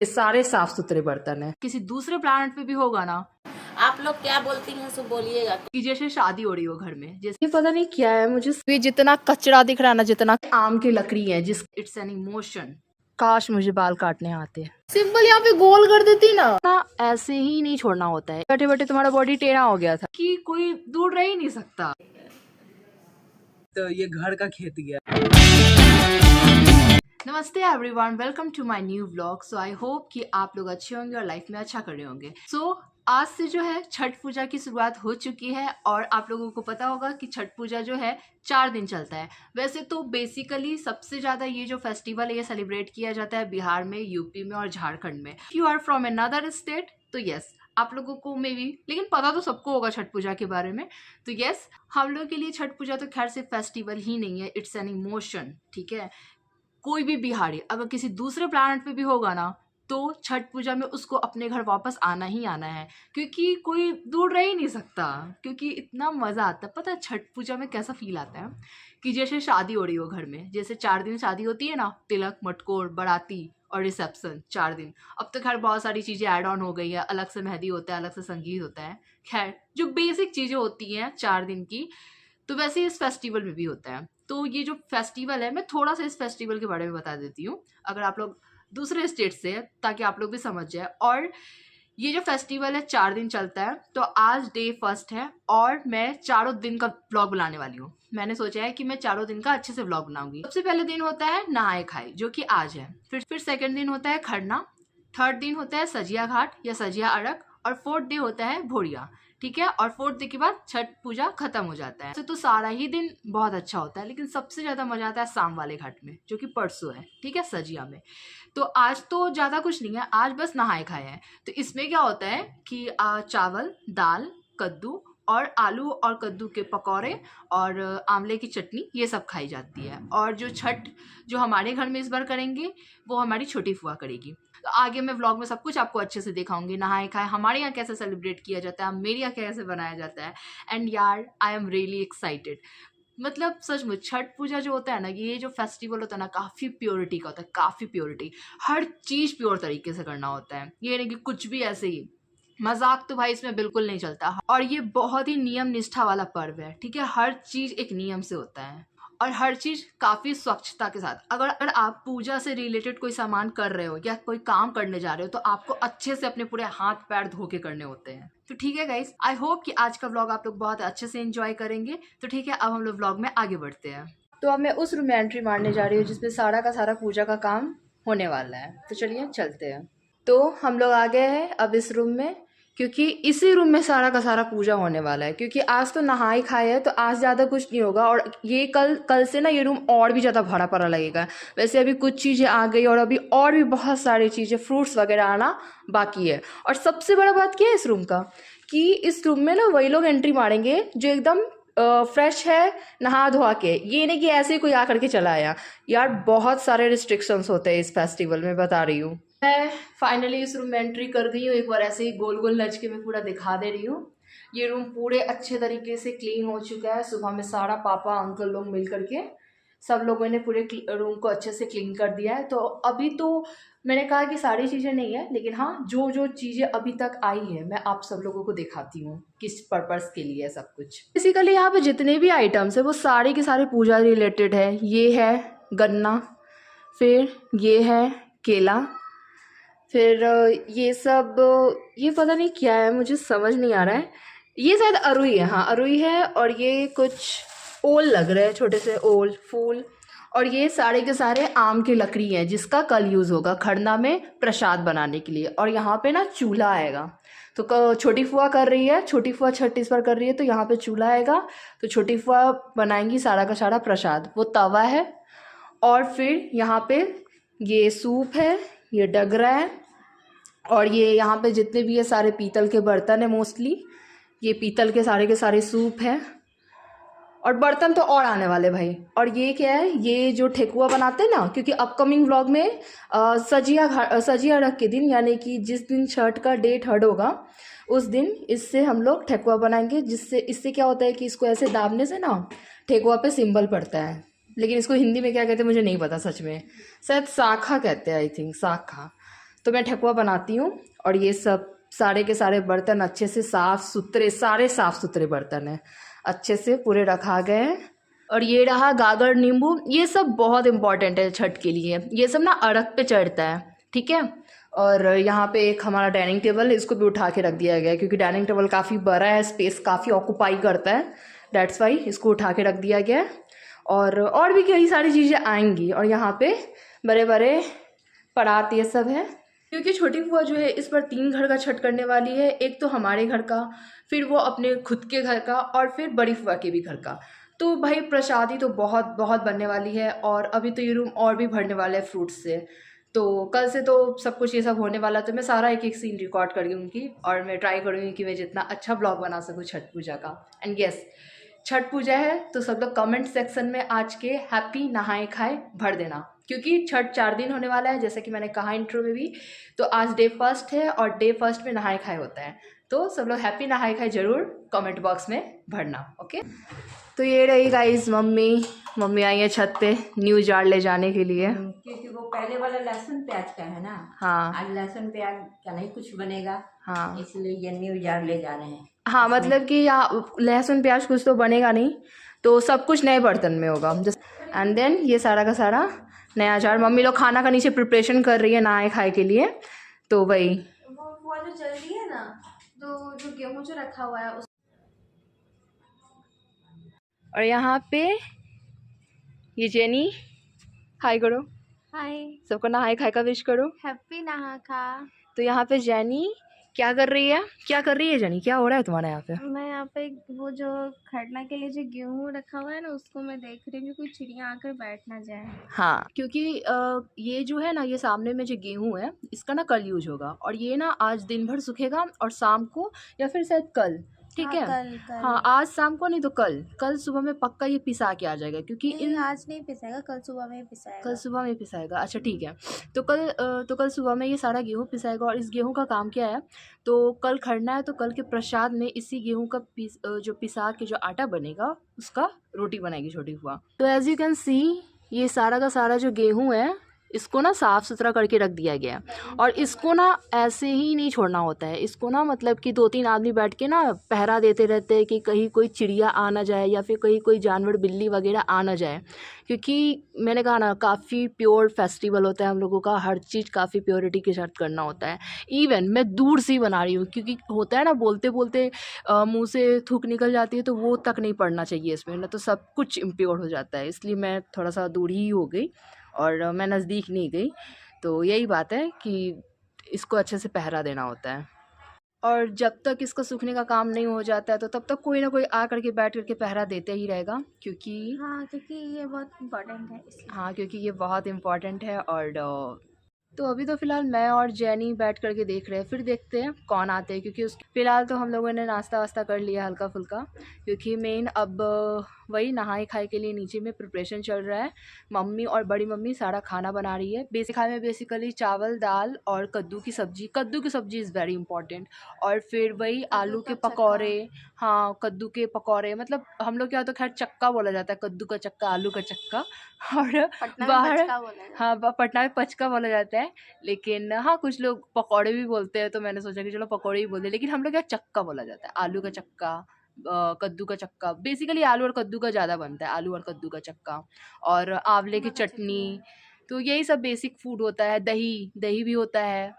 ये सारे साफ सुथरे बर्तन है। किसी दूसरे प्लानट पे भी होगा ना। आप लोग क्या बोलती हैं सो बोलिएगा। कि जैसे शादी हो रही हो घर में, जैसे ये पता नहीं क्या है, मुझे जितना कचरा दिख रहा है ना, जितना आम की लकड़ी है, जिस इट्स एन इमोशन। काश मुझे बाल काटने आते। सिंपल यहाँ पे गोल कर देती ना ऐसे ही नहीं छोड़ना होता है। बैठे बैठे तुम्हारा बॉडी टेढ़ा हो गया था कि कोई दूर रह ही नहीं सकता। तो ये घर का खेत गया। नमस्ते everyone, welcome to my new vlog. So I hope कि आप लोग अच्छे होंगे और लाइफ में अच्छा कर रहे होंगे। सो आज से जो है छठ पूजा की शुरुआत हो चुकी है और आप लोगों को पता होगा कि छठ पूजा जो है 4 दिन चलता है। वैसे तो बेसिकली सबसे ज़्यादा ये जो फेस्टिवल है ये सेलिब्रेट किया जाता है बिहार में, यूपी में और झारखंड में। You are from another state तो यस आप लोगों को मे बी, लेकिन पता तो सबको होगा छठ पूजा के बारे में। तो यस, हम लोग के लिए छठ पूजा तो खैर सिर्फ फेस्टिवल ही नहीं है, इट्स एन इमोशन। ठीक है, कोई भी बिहारी अगर किसी दूसरे प्लैनेट पे भी होगा ना तो छठ पूजा में उसको अपने घर वापस आना ही आना है, क्योंकि कोई दूर रह ही नहीं सकता, क्योंकि इतना मज़ा आता है। पता है छठ पूजा में कैसा फील आता है कि जैसे शादी हो रही हो घर में। जैसे 4 दिन शादी होती है ना, तिलक, मटकोर, बाराती और रिसेप्शन 4 दिन। अब तो खैर बहुत सारी चीज़ें ऐड ऑन हो गई है, अलग से मेहंदी होता है, अलग से संगीत होता है। खैर जो बेसिक चीज़ें होती हैं 4 दिन की, तो वैसे इस फेस्टिवल में भी होता है। तो ये जो फेस्टिवल है, मैं थोड़ा सा इस फेस्टिवल के बारे में बता देती हूँ, अगर आप लोग दूसरे स्टेट से है, ताकि आप लोग भी समझ जाए। और ये जो फेस्टिवल है 4 दिन चलता है। तो आज डे फर्स्ट है और मैं चारों दिन का व्लॉग बनाने वाली हूँ। मैंने सोचा है कि मैं चारों दिन का अच्छे से व्लॉग बनाऊंगी। सबसे पहले दिन होता है नहाए खाए, जो कि आज है। फिर सेकंड दिन होता है खरना। थर्ड दिन होता है सजिया घाट या सजिया अरग। और फोर्थ डे होता है भोरिया। ठीक है, और फोर्थ डे के बाद छठ पूजा खत्म हो जाता है। तो सारा ही दिन बहुत अच्छा होता है, लेकिन सबसे ज्यादा मजा आता है शाम वाले घाट में, जो कि परसों है। ठीक है, सजिया में। तो आज तो ज्यादा कुछ नहीं है, आज बस नहाए खाए हैं। तो इसमें क्या होता है कि चावल, दाल, कद्दू और आलू और कद्दू के पकौड़े और आंवले की चटनी, ये सब खाई जाती है। और जो छठ जो हमारे घर में इस बार करेंगे वो हमारी छोटी फुआ करेगी। तो आगे मैं व्लॉग में सब कुछ आपको अच्छे से दिखाऊंगी, नहाए खाए हमारे यहाँ कैसे सेलिब्रेट किया जाता है, मेरे यहाँ कैसे बनाया जाता है। एंड यार आई एम रियली एक्साइटेड। मतलब सचमुच छठ पूजा जो होता है ना, ये जो फेस्टिवल होता है ना, काफ़ी प्योरिटी का होता है, काफ़ी प्योरिटी। हर चीज़ प्योर तरीके से करना होता है, ये नहीं कि कुछ भी ऐसे ही। मजाक तो भाई इसमें बिल्कुल नहीं चलता। और ये बहुत ही नियम निष्ठा वाला पर्व है। ठीक है, हर चीज़ एक नियम से होता है और हर चीज़ काफ़ी स्वच्छता के साथ। अगर आप पूजा से रिलेटेड कोई सामान कर रहे हो या कोई काम करने जा रहे हो, तो आपको अच्छे से अपने पूरे हाथ पैर धो के करने होते हैं। तो ठीक है गाइस, आई होप कि आज का व्लॉग आप लोग बहुत अच्छे से एंजॉय करेंगे। तो ठीक है, अब हम लोग व्लॉग में आगे बढ़ते हैं। तो अब मैं उस रूम में एंट्री मारने जा रही हूँ जिसमें सारा का सारा पूजा का काम होने वाला है। तो चलिए चलते हैं। तो हम लोग आ गए हैं अब इस रूम में, क्योंकि इसी रूम में सारा का सारा पूजा होने वाला है। क्योंकि आज तो नहाई खाए है, तो आज ज़्यादा कुछ नहीं होगा। और ये कल से ना ये रूम और भी ज़्यादा भरा पड़ा लगेगा। वैसे अभी कुछ चीज़ें आ गई और अभी और भी बहुत सारी चीज़ें, फ्रूट्स वगैरह आना बाकी है। और सबसे बड़ा बात क्या है इस रूम का, कि इस रूम में ना वही लोग एंट्री मारेंगे जो एकदम फ्रेश है, नहा धोआ के। ये नहीं कि ऐसे ही कोई आकर के चला आया। यार बहुत सारे रिस्ट्रिक्शंस होते हैं इस फेस्टिवल में, बता रही हूँ। मैं फाइनली इस रूम में एंट्री कर गई हूँ। एक बार ऐसे ही गोल गोल नच के मैं पूरा दिखा दे रही हूँ। ये रूम पूरे अच्छे तरीके से क्लीन हो चुका है। सुबह में सारा पापा अंकल लोग मिल करके सब लोगों ने पूरे रूम को अच्छे से क्लीन कर दिया है। तो अभी तो मैंने कहा कि सारी चीज़ें नहीं है, लेकिन हाँ जो जो चीज़ें अभी तक आई है मैं आप सब लोगों को दिखाती हूँ किस पर्पस के लिए है सब कुछ। बेसिकली यहाँ पे जितने भी आइटम्स है वो सारे के सारे पूजा रिलेटेड है। ये है गन्ना, फिर ये है केला, फिर ये सब, ये पता नहीं क्या है, मुझे समझ नहीं आ रहा है। ये शायद अरुई है, हाँ अरुई है। और ये कुछ ओल लग रहे हैं, छोटे से ओल फूल। और ये सारे के सारे आम की लकड़ी हैं जिसका कल यूज़ होगा खरना में प्रसाद बनाने के लिए। और यहाँ पे ना चूल्हा आएगा। तो छोटी फुआ कर रही है, छोटी फुआ छठ इस पर कर रही है, तो यहाँ पे चूल्हा आएगा। तो छोटी फुआ बनाएंगी सारा का सारा प्रसाद। वो तवा है और फिर यहाँ पे ये सूप है, ये डगरा है। और ये यहाँ पे जितने भी ये सारे पीतल के बर्तन है, मोस्टली ये पीतल के सारे सूप हैं। और बर्तन तो और आने वाले भाई। और ये क्या है, ये जो ठेकुआ बनाते हैं ना, क्योंकि अपकमिंग व्लॉग में सजिया रख के दिन, यानी कि जिस दिन छठ का डे थर्ड होगा उस दिन इससे हम लोग ठेकुआ बनाएंगे। इससे क्या होता है कि इसको ऐसे दाबने से ना ठेकुआ पे सिंबल पड़ता है। लेकिन इसको हिंदी में क्या कहते हैं मुझे नहीं पता सच में, शायद शाखा कहते हैं, आई थिंक शाखा। तो मैं ठेकुआ बनाती हूँ और ये सब सारे के सारे बर्तन अच्छे से साफ़ सुथरे, सारे साफ़ सुथरे बर्तन हैं, अच्छे से पूरे रखा गए हैं। और ये रहा गागर नींबू, ये सब बहुत इम्पॉर्टेंट है छठ के लिए, ये सब ना अरग पे चढ़ता है, ठीक है। और यहाँ पे एक हमारा डाइनिंग टेबल है, इसको भी उठा के रख दिया गया है क्योंकि डाइनिंग टेबल काफ़ी बड़ा है, स्पेस काफ़ी ऑक्यूपाई करता है, दैट्स वाई इसको उठा के रख दिया गया है। और भी कई सारी चीज़ें आएंगी। और यहाँ पे बड़े बड़े परात ये सब है क्योंकि छोटी बुआ जो है इस बार 3 घर का छठ करने वाली है, एक तो हमारे घर का, फिर वो अपने खुद के घर का और फिर बड़ी बुआ के भी घर का। तो भाई प्रसादी तो बहुत बहुत बनने वाली है और अभी तो ये रूम और भी भरने वाला है फ्रूट्स से। तो कल से तो सब कुछ ये सब होने वाला, तो मैं सारा एक एक सीन रिकॉर्ड कर लूँगी और मैं ट्राई करूँगी कि मैं जितना अच्छा ब्लॉग बना सकूँ छठ पूजा का। एंड यस, छठ पूजा है तो सब लोग कमेंट सेक्शन में आज के हैप्पी नहाए खाए भर देना क्योंकि छठ 4 दिन होने वाला है, जैसे कि मैंने कहा इंट्रो में भी। तो आज डे फर्स्ट है और डे फर्स्ट में नहाए खाए होता है, तो सब लोग हैप्पी नहाए खाए ज़रूर कमेंट बॉक्स में भरना, ओके। तो ये रही गाइस मम्मी आई है छत पे न्यू जार ले जाने के लिए, क्योंकि वो पहले वाला लहसुन प्याज का है ना। हाँ आज लहसुन प्याज का नहीं कुछ बनेगा, हाँ इसलिए ये न्यू जार ले जा रहे हैं। हाँ, मतलब कि यहाँ लहसुन प्याज कुछ तो बनेगा नहीं, तो सब कुछ नए बर्तन में होगा। एंड देन ये सारा का सारा नया जार। मम्मी लोग खाना का नीचे प्रिपरेशन कर रही है नहाए खाए के लिए, तो वही वो जो चल रही है ना, तो जो गेहूं जो रखा हुआ है और यहाँ पे ये जेनी हाय करो, हाय, सबको नहाए खाए का विश करो। हैप्पी नहा खा। तो यहाँ पे जेनी क्या कर रही है, क्या कर रही है जेनी, क्या हो रहा है तुम्हारे यहाँ पे? मैं यहाँ पे वो जो खरना के लिए जो गेहूं रखा हुआ है ना, उसको मैं देख रही हूँ कि कोई चिड़िया आकर बैठ ना जाए। हाँ, क्योंकि ये जो है ना, ये सामने में जो गेहूं है इसका ना कल यूज होगा और ये ना आज दिन भर सूखेगा और शाम को या फिर शायद कल, ठीक हाँ, है कल हाँ, आज शाम को नहीं तो कल सुबह में पक्का ये पिसा के आ जाएगा क्योंकि नहीं, आज नहीं पिसाएगा, कल सुबह में पिसाएगा। कल सुबह में पिसाएगा, अच्छा ठीक है। तो कल सुबह में ये सारा गेहूं पिसाएगा और इस गेहूं का काम क्या है, तो कल खरना है तो कल के प्रसाद में इसी गेहूं का जो पिसा के जो आटा बनेगा उसका रोटी बनाएगी छोटी बुआ। तो एज यू कैन सी ये सारा का सारा जो गेहूं है इसको ना साफ़ सुथरा करके रख दिया गया है और इसको ना ऐसे ही नहीं छोड़ना होता है, इसको ना मतलब कि 2-3 आदमी बैठ के ना पहरा देते रहते हैं कि कहीं कोई चिड़िया आ ना जाए या फिर कहीं कोई जानवर बिल्ली वगैरह आ ना जाए, क्योंकि मैंने कहा ना काफ़ी प्योर फेस्टिवल होता है हम लोगों का, हर चीज़ काफ़ी प्योरिटी के साथ करना होता है। इवन मैं दूर से ही बना रही हूँ क्योंकि होता है ना बोलते बोलते मुँह से थूक निकल जाती है, तो वो तक नहीं पड़ना चाहिए इसमें, ना तो सब कुछ इम्प्योर हो जाता है, इसलिए मैं थोड़ा सा दूर ही हो गई और मैं नज़दीक नहीं गई। तो यही बात है कि इसको अच्छे से पहरा देना होता है और जब तक इसका सूखने का काम नहीं हो जाता है तो तब तक कोई ना कोई आ करके बैठ करके पहरा देते ही रहेगा क्योंकि क्योंकि ये बहुत इम्पोर्टेंट है इसलिए। हाँ, क्योंकि ये बहुत इम्पॉर्टेंट है। और तो अभी तो फ़िलहाल मैं और जेनी बैठ करके देख रहे हैं, फिर देखते हैं कौन आते हैं क्योंकि फ़िलहाल तो हम लोगों ने नाश्ता वास्ता कर लिया हल्का फुल्का, क्योंकि मेन अब वही नहाए खाए के लिए नीचे में प्रिपरेशन चल रहा है। मम्मी और बड़ी मम्मी सारा खाना बना रही है। खाने में बेसिकली चावल दाल और कद्दू की सब्ज़ी इज़ वेरी इंपॉर्टेंट, और फिर वही आलू के पकौड़े, हाँ कद्दू के पकौड़े, मतलब हम लोग क्या होता है खैर चक्का बोला जाता है, कद्दू का चक्का आलू का चक्का, और बाहर हाँ पटना में पचका बोला जाता है, लेकिन हाँ कुछ लोग पकौड़े भी बोलते हैं, तो मैंने सोचा कि चलो पकौड़े ही बोल दे, लेकिन हम लोग क्या चक्का बोला जाता है, आलू का चक्का कद्दू का चक्का, बेसिकली आलू और कद्दू का ज़्यादा बनता है, आलू और कद्दू का चक्का, और आंवले की चटनी, तो यही सब बेसिक फूड होता है। दही भी होता है,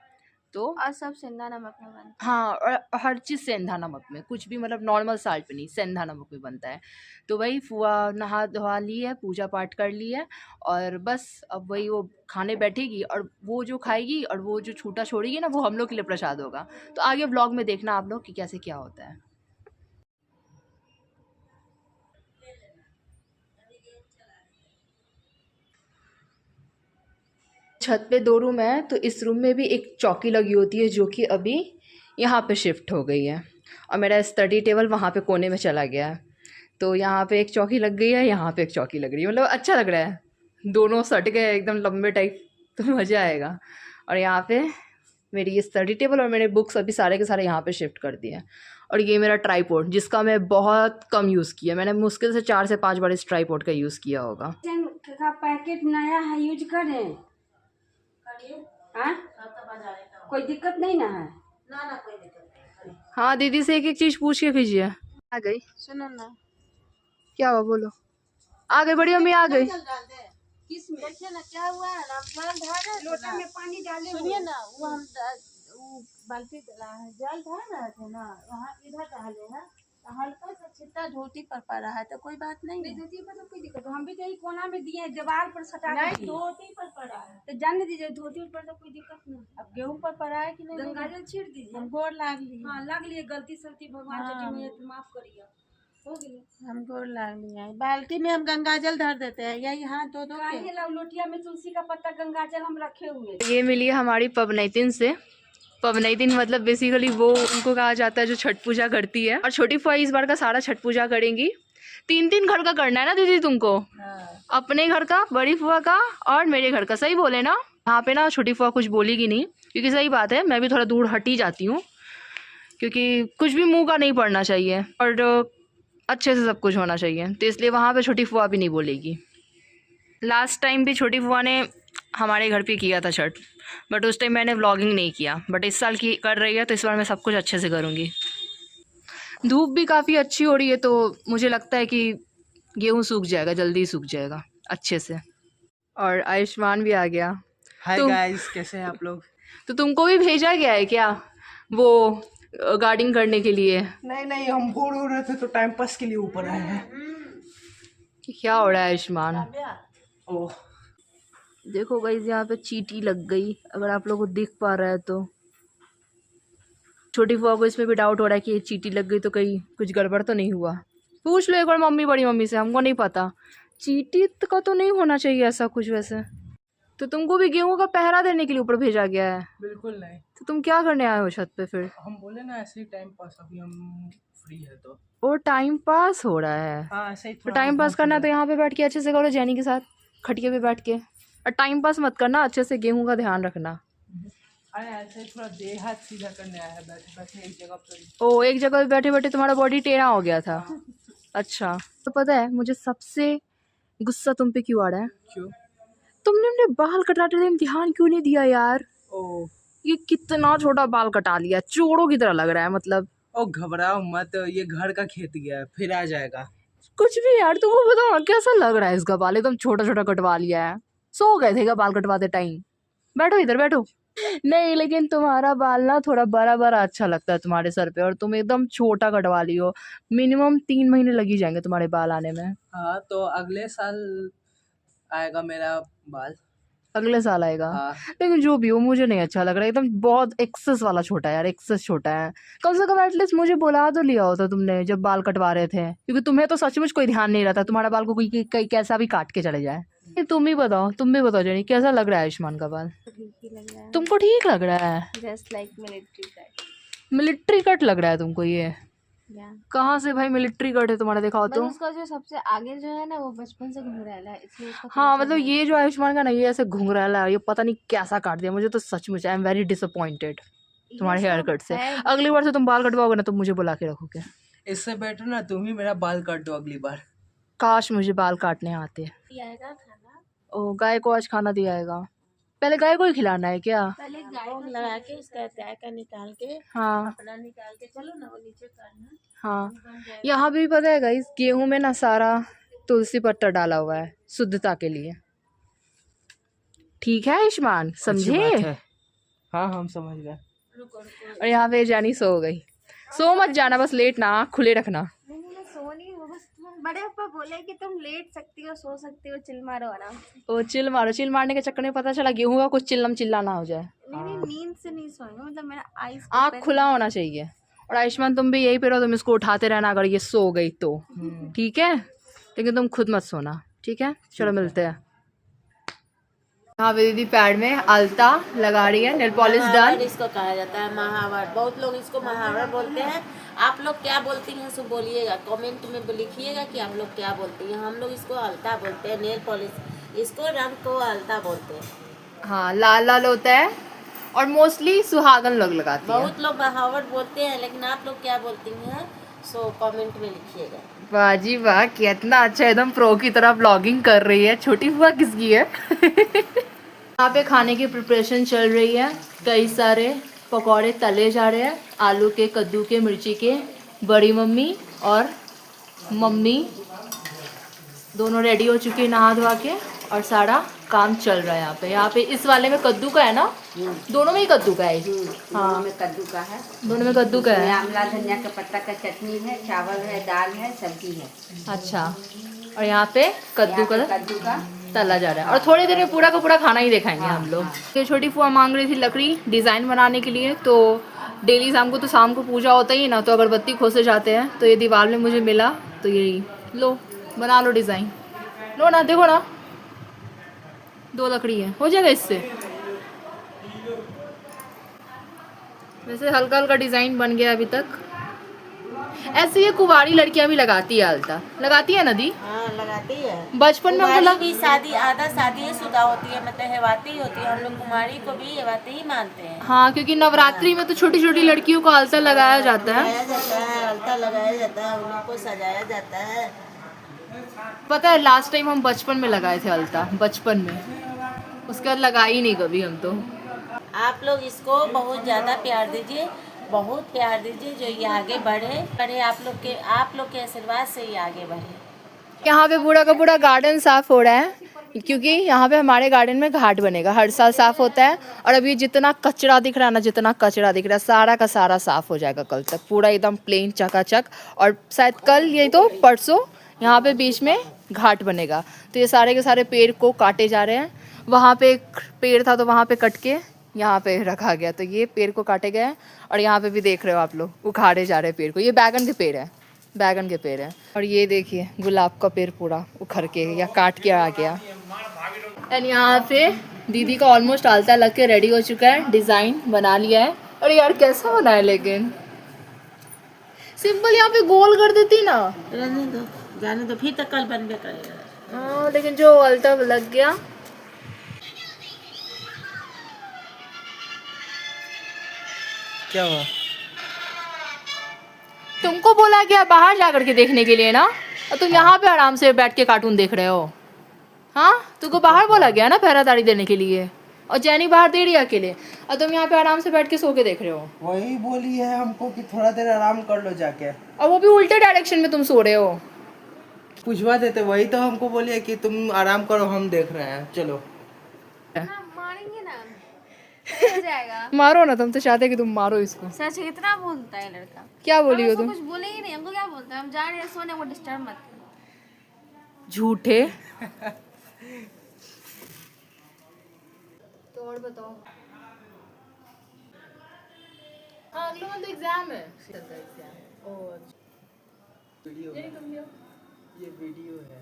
तो और सब सेंधा नमक में बनता है। हाँ, और हर चीज़ सेंधा नमक में, कुछ भी मतलब नॉर्मल साल्ट पे नहीं, सेंधा नमक में बनता है। तो वही फुआ नहा धोवा ली है, पूजा पाठ कर ली है, और बस अब वही वो खाने बैठेगी और वो जो खाएगी और वो जो छूटा छोड़ेगी ना, वो हम लोग के लिए प्रसाद होगा। तो आगे व्लॉग में देखना आप लोग कि कैसे क्या होता है। छत पे 2 रूम है, तो इस रूम में भी एक चौकी लगी होती है जो कि अभी यहाँ पे शिफ्ट हो गई है, और मेरा स्टडी टेबल वहाँ पे कोने में चला गया है। तो यहाँ पे एक चौकी लग गई है, यहाँ पे एक चौकी लग रही है, मतलब अच्छा लग रहा है, दोनों सट गए एकदम लंबे टाइप, तो मज़ा आएगा। और यहाँ पे मेरी ये स्टडी टेबल और मेरे बुक्स अभी सारे के सारे यहाँ पे शिफ्ट कर दिए हैं। और ये मेरा ट्राईपॉड, जिसका मैं बहुत कम यूज़ किया, मैंने मुश्किल से 4 से 5 बार इस ट्राईपॉड का यूज़ किया होगा। का पैकेट नया है, यूज करें। हाँ? कोई दिक्कत नहीं ना है? हाँ दीदी से एक एक चीज पूछ के भेजिए। आ गई, सुनो ना, क्या हुआ बोलो। आ गई बड़ी मम्मी, आ गई। किसमें देखिए ना क्या हुआ है ना, हम जल ढाल रहे थे लोटा ना। में पानी डाले सुनिए ना, वो हम वो बाल्टी डला है, जल ढाल रहे थे ना, वहाँ इधर डाले हैं तो हल्का सा छिट्टा धोती पर पड़ा है तो कोई बात नहीं है। धोती पर तो कोई दिक्कत नहीं, हम भी कहीं कोना में दिए हैं, दीवार पर सटा के नहीं, दिए। धोती पर पड़ा है। तो जाने दीजिए, धोती पर तो कोई दिक्कत नहीं। अब गेहूं पर पड़ा है कि नहीं? गंगा जल छीट दीजिए। हम गोर लाग लिए। हाँ लग लिए, गलती सलती भगवान हाँ। चटी में माफ करिए, हो गई। हम गोर लाग लिए, बाल्टी में हम गंगा जल धर देते हैं, यही हाथ धो धो के। काहे लोटिया में तुलसी का पत्ता गंगा जल हम रखे हुए। ये मिली है हमारी पवनैतिन से। पवनैतिन मतलब बेसिकली वो उनको कहा जाता है जो छठ पूजा करती है। और छोटी फुआ इस बार का सारा छठ पूजा करेंगी। 3 घर का करना है ना दीदी तुमको? अपने घर का, बड़ी फुआ का और मेरे घर का। सही बोले ना? यहाँ पे ना छोटी फुआ कुछ बोलेगी नहीं, क्योंकि सही बात है, मैं भी थोड़ा दूर हट ही जाती हूँ, क्योंकि कुछ भी मुंह का नहीं पड़ना चाहिए और अच्छे से सब कुछ होना चाहिए, तो इसलिए वहाँ पे छोटी फुआ भी नहीं बोलेगी। लास्ट टाइम भी छोटी फुआ ने हमारे घर पे किया था छठ, बट उस टाइम मैंने व्लॉगिंग नहीं किया, बट इस साल की कर रही है तो इस बार मैं सब कुछ अच्छे से करूँगी। धूप भी काफ़ी अच्छी हो रही है तो मुझे लगता है कि गेहूँ सूख जाएगा, जल्दी सूख जाएगा अच्छे से। और आयुष्मान भी आ गया। हाय तुम- गाइस, कैसे हैं आप लोग? तो तुमको भी भेजा गया है क्या वो गार्डिंग करने के लिए? नहीं, हम बोर हो रहे थे तो टाइम पास के लिए ऊपर आए हैं। क्या हो रहा है आयुष्मान? ओह, देखो गाइस, यहाँ पे चींटी लग गई, अगर आप लोगों को दिख पा रहा है तो। छोटी फुआ को इसमें भी डाउट हो रहा है कि ये चींटी लग गई तो कहीं कुछ गड़बड़ तो नहीं हुआ। पूछ लो एक बार मम्मी, बड़ी मम्मी से, हमको नहीं पता। चींटी का तो नहीं होना चाहिए ऐसा कुछ वैसे। तो तुमको भी गेहूं का पहरा देने के लिए ऊपर भेजा गया है? बिल्कुल नहीं। तो तुम क्या करने आए हो छत पे फिर? हम बोले ना ऐसे ही टाइम पास, अभी हम फ्री है तो। और टाइम पास हो रहा है? हाँ ऐसे ही तो थोड़ा टाइम पास करना है तो यहाँ पे बैठ के अच्छे से करो, जैनी के साथ खटिया पे बैठ के। और टाइम पास मत करना, अच्छे से गेहूं का ध्यान रखना। अरे ऐसे ही थोड़ा देह हाथ सीधा करने आया है, बैठे बैठे एक जगह पर। ओ, एक जगह पे बैठे बैठे तुम्हारा बॉडी टेढ़ा हो गया था? अच्छा, तो पता है मुझे सबसे गुस्सा तुम पे क्यों आ रहा है? क्यों? तुमने अपने बाल कटाते टाइम ध्यान क्यों नहीं दिया यार? ओह, ये कितना छोटा बाल कटा लिया, चोरों की तरह लग रहा है मतलब। ओ घबराओ मत, ये घर का खेत गया है, फिर आ जाएगा। कुछ भी यार, तुमको बताओ ना कैसा लग रहा है इसका बाल, एकदम छोटा छोटा कटवा लिया है। सो गए थे क्या बाल कटवाते टाइम? बैठो इधर बैठो। नहीं लेकिन तुम्हारा बाल ना थोड़ा बड़ा बड़ा अच्छा लगता है तुम्हारे सर पे, और तुम एकदम छोटा कटवा लियो। मिनिमम 3 महीने लग ही जाएंगे तुम्हारे बाल आने में। हाँ तो अगले साल आएगा मेरा बाल। अगले साल आएगा? हाँ। लेकिन जो भी हो मुझे नहीं अच्छा लग रहा है, एकदम बहुत एक्सेस वाला छोटा है यार, एक्सेस छोटा है। कम से कम एटलीस्ट मुझे बुला तो लिया होता तुमने जब बाल कटवा रहे थे, क्योंकि तुम्हें तो सचमुच कोई ध्यान नहीं रहता, तुम्हारा बाल को कोई कैसा भी काट के चले जाए। तुम भी बताओ जेनी, कैसा लग रहा है आयुष्मान का बाल? ठीक ही लग रहा है, तुमको ठीक लग रहा है? Just like military cut. Military cut लग रहा है तुमको ये? या कहाँ से भाई मिलिट्री कट है तुम्हारा, दिखाओ बस तो। उसका जो सबसे आगे जो है ना वो बचपन से घुंघराला है, इसलिए उसका हाँ थोड़ा सा मतलब ये जो आयुष्मान का ना, ये ऐसे घुंघराला है, ये पता नहीं कैसा काट दिया, मुझे तो सचमुच आई एम वेरी डिसअपॉइंटेड तुम्हारे ये हेयर सब कट से। है। अगली बार से तुम बाल कटवाओगे ना तो मुझे बुला के रखोगे। इससे बेटर ना तुम ही मेरा बाल काट दो अगली बार। काश मुझे बाल काटने आते। ये आएगा खाना, ओ, गाय को आज खाना दिया आएगा? पहले गाय को ही खिलाना है क्या? पहले गाय भोग लगा के उसका गाय का निकाल के हाँ अपना निकाल के चलो ना, वो नीचे करना। हाँ। यहाँ भी पता है गाइस, गेहूं में ना सारा तुलसी पत्ता डाला हुआ है शुद्धता के लिए। ठीक है आयुष्मान, अच्छी समझे? बात है। हाँ हम समझ गए। और यहाँ पे जानी सो गई। सो मत जाना, बस लेट ना, आँख खुले रखना। नहीं मैं सो नहीं हूँ, बस बड़े पापा बोले कि तुम लेट सकती हो, सो सकती हो, चिल मारो आराम से। ओ चिल मारो, चिल मारने के चक्कर में पता चला गेहूं का कुछ चिल्ला ना हो जाए। नहीं नींद से नहीं सोएंगे, मतलब मेरा आईज आँख खुला होना चाहिए। और आयुष्मान तुम भी यही पे रहो, तुम इसको उठाते रहना अगर ये सो गई तो, ठीक है? लेकिन तुम खुद मत सोना, ठीक है? चलो मिलते हैं। यहाँ पे दीदी पैड में अलता लगा रही है, नेल पॉलिश महावर डन। इसको कहा जाता है, महावर। बहुत लोग इसको महावर बोलते हैं। आप लोग क्या बोलती हैं सो बोलिएगा, कमेंट में लिखिएगा कि आप लोग क्या बोलती हैं। हम लोग इसको अलता बोलते हैं, नेल पॉलिश, इसको रंग को अलता बोलते हैं। हाँ, लाल लाल होता है और मोस्टली सुहागन लोग लगाते हैं। बहुत लोग महावर बोलते हैं, लेकिन आप लोग क्या बोलती हैं सो कमेंट में लिखिएगा। वाह जी वाह, कितना अच्छा, एकदम प्रो की तरह ब्लॉगिंग कर रही है। छोटी फुआ किसकी है? यहाँ पे खाने की प्रिपरेशन चल रही है। कई सारे पकौड़े तले जा रहे हैं, आलू के, कद्दू के, मिर्ची के। बड़ी मम्मी और मम्मी दोनों रेडी हो चुके हैं नहा धोवा के, और सारा काम चल रहा है यहाँ पे। यहाँ पे इस वाले में कद्दू का है ना, दोनों में ही कद्दू का है। हाँ में कद्दू का है, दोनों में कद्दू का है। आंवला धनिया का पत्ता का चटनी है, चावल है, दाल है, सब्जी है। अच्छा, और यहाँ पे कद्दू का कद्दू का तला जा रहा है। और थोड़ी देर में पूरा का पूरा खाना ही दिखाएंगे हम लोग। ये छोटी फुआ मांग रही थी लकड़ी डिज़ाइन बनाने के लिए, तो डेली शाम को पूजा होता ही ना, तो अगरबत्ती खोसे जाते हैं, तो ये दीवार में मुझे मिला, तो यही लो बना लो डिज़ाइन। लो ना, देखो ना, 2 लकड़ी है, हो जाएगा इससे। वैसे हल्का हल्का डिज़ाइन बन गया अभी तक। ऐसे ये कुंवारी लड़कियां भी लगाती है, अलता लगाती है नदी। हाँ लगाती है। बचपन में हमको कुमारी लग भी शादी आधा शादी शुदा होती है, मतलब हेवाती होती है। हम लोग कुमारी को भी हेवाती ही मानते हैं। हाँ, क्योंकि नवरात्रि में तो छोटी छोटी लड़कियों को अलता लगाया जाता है। लगाया जाता है, अलता लगाया जाता है, उन लोग को सजाया जाता है। पता है लास्ट टाइम हम बचपन में लगाए थे अलता, बचपन में, उसके बाद लगाई नहीं कभी हम तो। आप लोग इसको बहुत ज़्यादा प्यार दीजिए, बहुत प्यार दीजिए, जो ये आगे बढ़े आप लोग के आशीर्वाद से ये आगे बढ़े। यहाँ पे पूरा का पूरा गार्डन साफ हो रहा है, क्योंकि यहाँ पे हमारे गार्डन में घाट बनेगा, हर साल साफ होता है। और अभी जितना कचरा दिख रहा है ना, जितना कचरा दिख रहा है, सारा का सारा साफ हो जाएगा कल तक, पूरा एकदम प्लेन चकाचक। और शायद कल, ये तो परसों, यहाँ पे बीच में घाट बनेगा। तो ये सारे के सारे पेड़ को काटे जा रहे हैं। वहाँ पे एक पेड़ था तो वहाँ पे कट के यहाँ पे रखा गया, तो ये पेड़ को काटे गए हैं। और यहाँ पे भी देख रहे हो आप लोग, उखाड़े जा रहे हैं पेड़ को। ये बैगन के पेड़ है, बैगन के पेड़ है। और ये देखिए गुलाब का पेड़ पूरा उखड़ के या काट के आ गया। एंड यहाँ पे दीदी का ऑलमोस्ट आलता लग के रेडी हो चुका है, डिज़ाइन बना लिया है। और यार कैसा बना है, लेकिन सिंपल यहाँ पे गोल कर देती ना, रहने दो, जाने दो, फिर तक कल बनबे करेगा। हाँ, लेकिन जो आलता लग गया। क्या हुआ? तुमको बोला गया बाहर जा करके देखने के लिए ना, और तुम यहाँ पे आराम से बैठ के कार्टून देख रहे हो। हाँ, तुमको बाहर बोला गया ना पहरादारी देने के लिए, और जैनी बाहर दे रही है अकेले, और तुम यहाँ पे आराम से बैठ के सो के देख रहे हो। वही बोली है हमको कि थोड़ा देर आराम कर लो जाके, और वो भी उल्टे डायरेक्शन में तुम सो रहे हो। पूछवा देते। वही तो हमको बोली है कि तुम आराम करो, हम देख रहे हैं, चलो। मारेंगे ना, हो जाएगा। मारो ना, तुम तो चाहते कि तुम मारो इसको। सच कितना बोलता है लड़का। क्या बोली हो तुम? कुछ बोले ही नहीं, हमको क्या बोलता है, हम जा रहे हैं सोने, वो डिस्टर्ब मत करो। झूठे। तो और बताओ। हाँ, अगले मंथ एग्जाम है। वीडियो है। ये वीडियो है।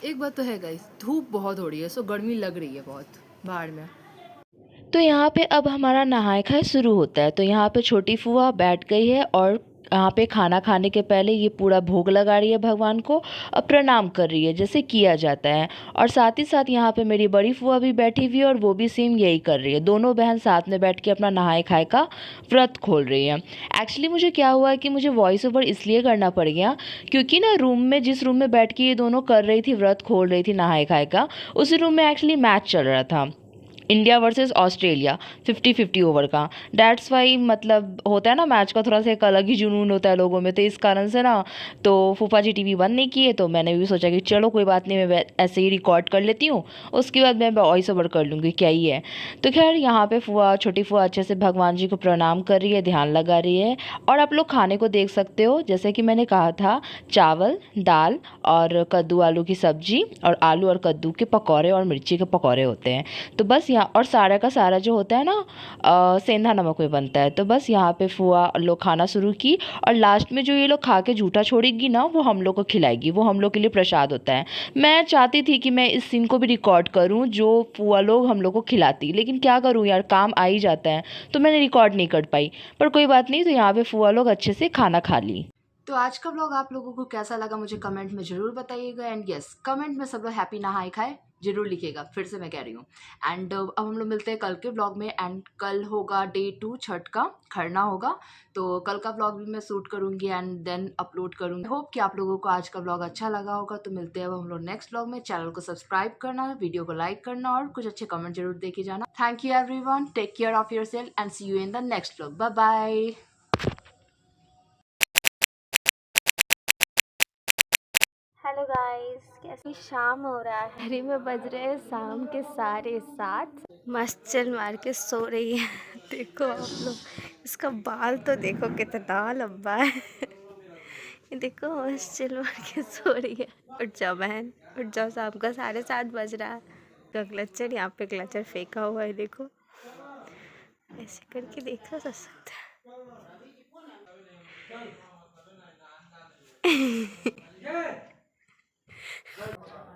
एक बात तो है गाइस, धूप बहुत हो रही है, सो गर्मी लग रही है बहुत बाहर में। तो यहाँ पे अब हमारा नहाए खाए शुरू होता है। तो यहाँ पे छोटी फूआ बैठ गई है और यहाँ पे खाना खाने के पहले ये पूरा भोग लगा रही है भगवान को और प्रणाम कर रही है, जैसे किया जाता है। और साथ ही साथ यहाँ पे मेरी बड़ी फूआ भी बैठी हुई है और वो भी सेम यही कर रही है। दोनों बहन साथ में बैठ के अपना नहाए खाए का व्रत खोल रही है। एक्चुअली मुझे क्या हुआ है कि मुझे वॉइस ओवर इसलिए करना पड़ गया क्योंकि ना जिस रूम में बैठ के ये दोनों कर रही थी, व्रत खोल रही थी नहाए खाए का, उसी रूम में एक्चुअली मैच चल रहा था, इंडिया वर्सेस ऑस्ट्रेलिया 50-50 ओवर का। डैट्स वाई, मतलब होता है ना मैच का थोड़ा सा एक अलग ही जुनून होता है लोगों में, तो इस कारण से ना तो फूफा जी टीवी बंद नहीं किए, तो मैंने भी सोचा कि चलो कोई बात नहीं, मैं ऐसे ही रिकॉर्ड कर लेती हूँ, उसके बाद मैं वॉइस ओवर कर लूँगी, क्या ही है। तो खैर यहाँ पे छोटी फूआ अच्छे से भगवान जी को प्रणाम कर रही है, ध्यान लगा रही है। और आप लोग खाने को देख सकते हो, जैसे कि मैंने कहा था, चावल, दाल और कद्दू आलू की सब्जी और आलू और कद्दू के पकौड़े और मिर्ची के पकौड़े होते हैं। तो बस और सारा का सारा जो होता है ना सेंधा नमक में बनता है। तो बस यहाँ पे फुआ लोग खाना शुरू की और लास्ट में जो ये लोग खा के झूठा छोड़ेगी ना, वो हम लोग को खिलाएगी, वो हम लोग के लिए प्रसाद होता है। मैं चाहती थी कि मैं इस सीन को भी रिकॉर्ड करूँ जो फुआ लोग हम लोग को खिलाती, लेकिन क्या करूँ यार, काम आ ही जाता है, तो मैंने रिकॉर्ड नहीं कर पाई। पर कोई बात नहीं, तो यहाँ पे फुआ लोग अच्छे से खाना खा ली। तो आज का व्लॉग आप लोगों को कैसा लगा मुझे कमेंट में ज़रूर बताइएगा। एंड यस, कमेंट में सब लोग हैप्पी नहाए खाए जरूर लिखिएगा, फिर से मैं कह रही हूँ। एंड अब हम लोग मिलते हैं कल के व्लॉग में। एंड कल होगा डे 2 छठ का, खरना होगा, तो कल का व्लॉग भी मैं शूट करूँगी एंड देन अपलोड करूँगी। होप कि आप लोगों को आज का व्लॉग अच्छा लगा होगा। तो मिलते हैं अब हम लोग नेक्स्ट व्लॉग में। चैनल को सब्सक्राइब करना, वीडियो को लाइक करना और कुछ अच्छे कमेंट जरूर दे के जाना। Thank you everyone, take care of yourself and see you in the next vlog. Bye bye. Hello guys, कैसी शाम हो रहा है, घड़ी में बज रहे हैं शाम के 7:30। मस्त चिल मार के सो रही है। देखो आप लोग, इसका बाल तो देखो कितना लंबा है। ये देखो मस्त चिल मार के सो रही है। उठ जाओ बहन, उठ जाओ, शाम का 7:30 बज रहा है। का क्लचर, यहाँ पे क्लचर फेंका हुआ है, देखो ऐसे करके देखा जा सकता है।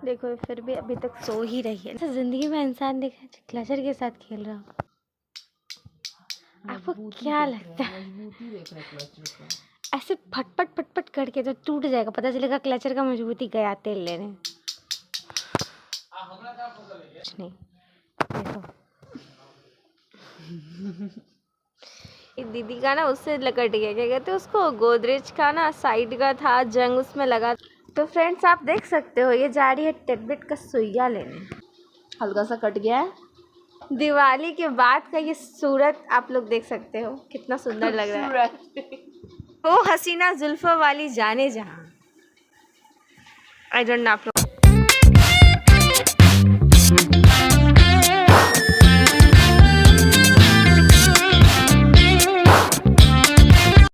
देखो फिर भी अभी तक सो ही रही है। ऐसा जिंदगी में इंसान देखा है जो क्लचर के साथ खेल रहा हो? आपको क्या लगता है? ऐसे फटफट फटफट करके तो टूट जाएगा, पता चलेगा क्लचर का मजबूती गया तेल लेने। कुछ नहीं, देखो ये दीदी का ना उससे लकट गया, क्या कहते हैं उसको, गोदरेज का ना साइड का था जंग, उसमें लगा। तो फ्रेंड्स आप देख सकते हो ये जा रही है टेडबिट का सुइया लेने। हल्का सा कट गया है। दिवाली के बाद का ये सूरत आप लोग देख सकते हो, कितना सुंदर लग रहा है। वो हसीना जुल्फों वाली जाने जहाँ, आई डोंट नो आप लोग